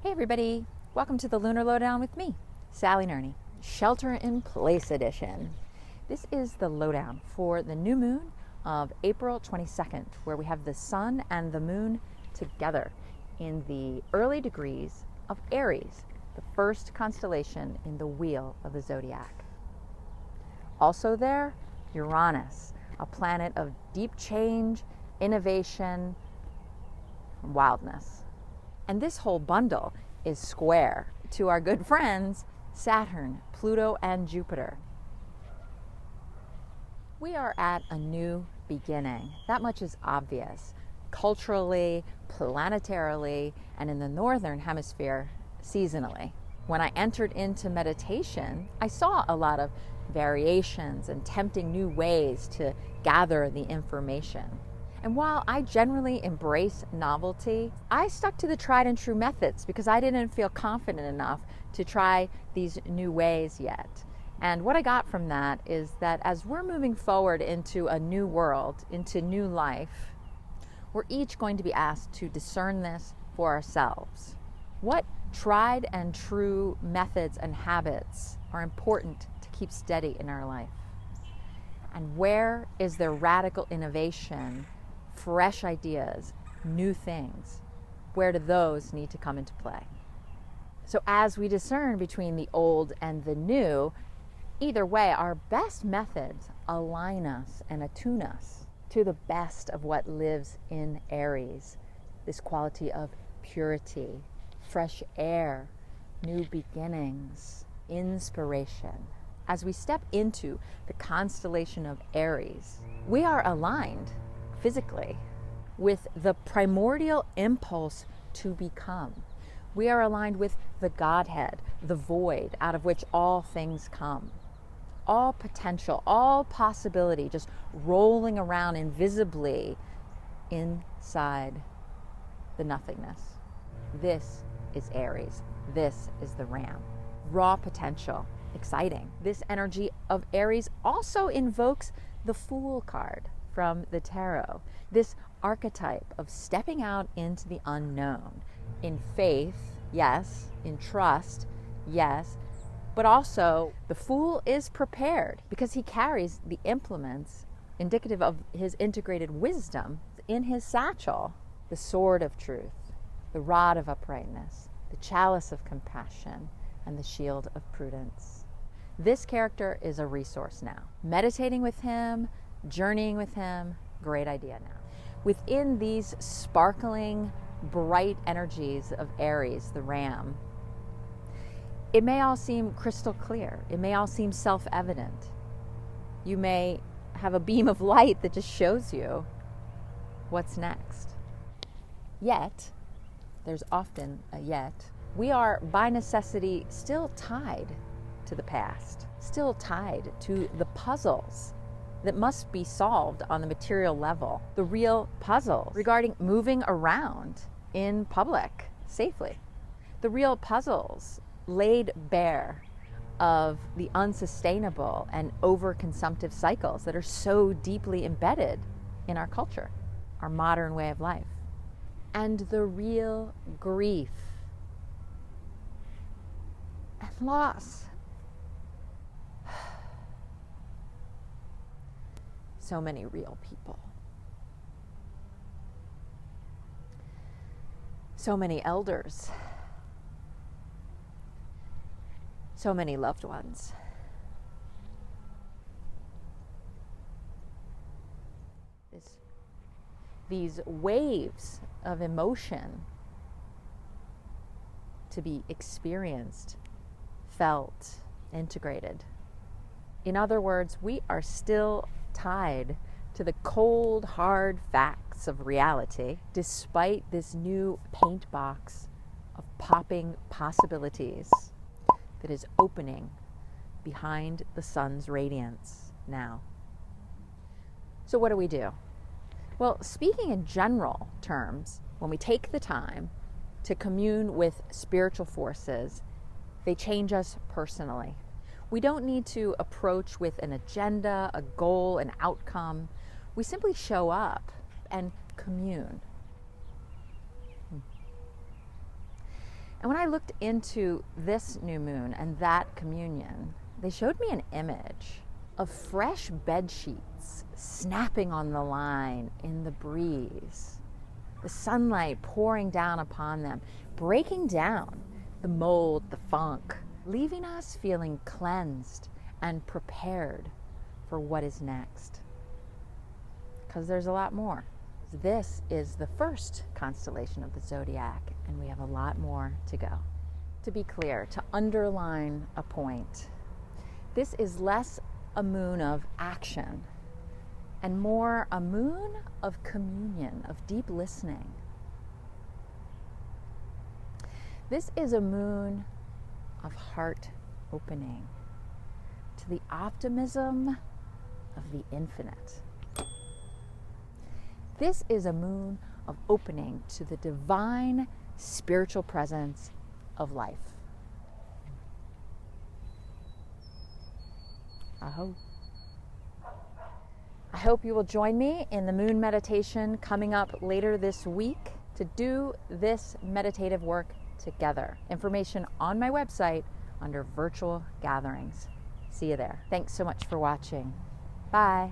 Hey everybody, welcome to the Lunar Lowdown with me, Sally Nerney, Shelter in Place Edition. This is the lowdown for the new moon of April 22nd, where we have the sun and the moon together in the early degrees of Aries, the first constellation in the wheel of the zodiac. Also there, Uranus, a planet of deep change, innovation, and wildness. And this whole bundle is square to our good friends Saturn, Pluto, and Jupiter. We are at a new beginning. That much is obvious. Culturally, planetarily, and in the northern hemisphere, seasonally. When I entered into meditation, I saw a lot of variations and tempting new ways to gather the information. And while I generally embrace novelty, I stuck to the tried and true methods because I didn't feel confident enough to try these new ways yet. And what I got from that is that as we're moving forward into a new world, into new life, we're each going to be asked to discern this for ourselves. What tried and true methods and habits are important to keep steady in our life? And where is there radical innovation, fresh ideas, new things? Where do those need to come into play? So as we discern between the old and the new, either way, our best methods align us and attune us to the best of what lives in Aries, this quality of purity, fresh air, new beginnings, inspiration. As we step into the constellation of Aries, we are aligned physically with the primordial impulse to become. We are aligned with the Godhead, the void out of which all things come. All potential, all possibility just rolling around invisibly inside the nothingness. This is Aries. This is the Ram. Raw potential, exciting. This energy of Aries also invokes the Fool card from the tarot. This archetype of stepping out into the unknown. In faith, yes. In trust, yes. But also, the Fool is prepared because he carries the implements indicative of his integrated wisdom in his satchel. The sword of truth, the rod of uprightness, the chalice of compassion, and the shield of prudence. This character is a resource now. Meditating with him, journeying with him, great idea now. Within these sparkling, bright energies of Aries, the Ram, it may all seem crystal clear. It may all seem self-evident. You may have a beam of light that just shows you what's next. Yet, there's often a yet, we are by necessity still tied to the past, still tied to the puzzles that must be solved on the material level, the real puzzles regarding moving around in public safely, the real puzzles laid bare of the unsustainable and overconsumptive cycles that are so deeply embedded in our culture, our modern way of life, and the real grief and loss. So many real people. So many elders. So many loved ones. These waves of emotion to be experienced, felt, integrated. In other words, we are still tied to the cold, hard facts of reality, despite this new paint box of popping possibilities that is opening behind the sun's radiance now. So what do? Well, speaking in general terms, when we take the time to commune with spiritual forces, they change us personally. We don't need to approach with an agenda, a goal, an outcome. We simply show up and commune. And when I looked into this new moon and that communion, they showed me an image of fresh bed sheets snapping on the line in the breeze, the sunlight pouring down upon them, breaking down the mold, the funk, leaving us feeling cleansed and prepared for what is next. Because there's a lot more. This is the first constellation of the zodiac, and we have a lot more to go. To be clear, to underline a point, this is less a moon of action and more a moon of communion, of deep listening. This is a moon of heart opening to the optimism of the infinite. This is a moon of opening to the divine spiritual presence of life. I hope you will join me in the moon meditation coming up later this week to do this meditative work together. Information on my website under virtual gatherings. See you there. Thanks so much for watching. Bye.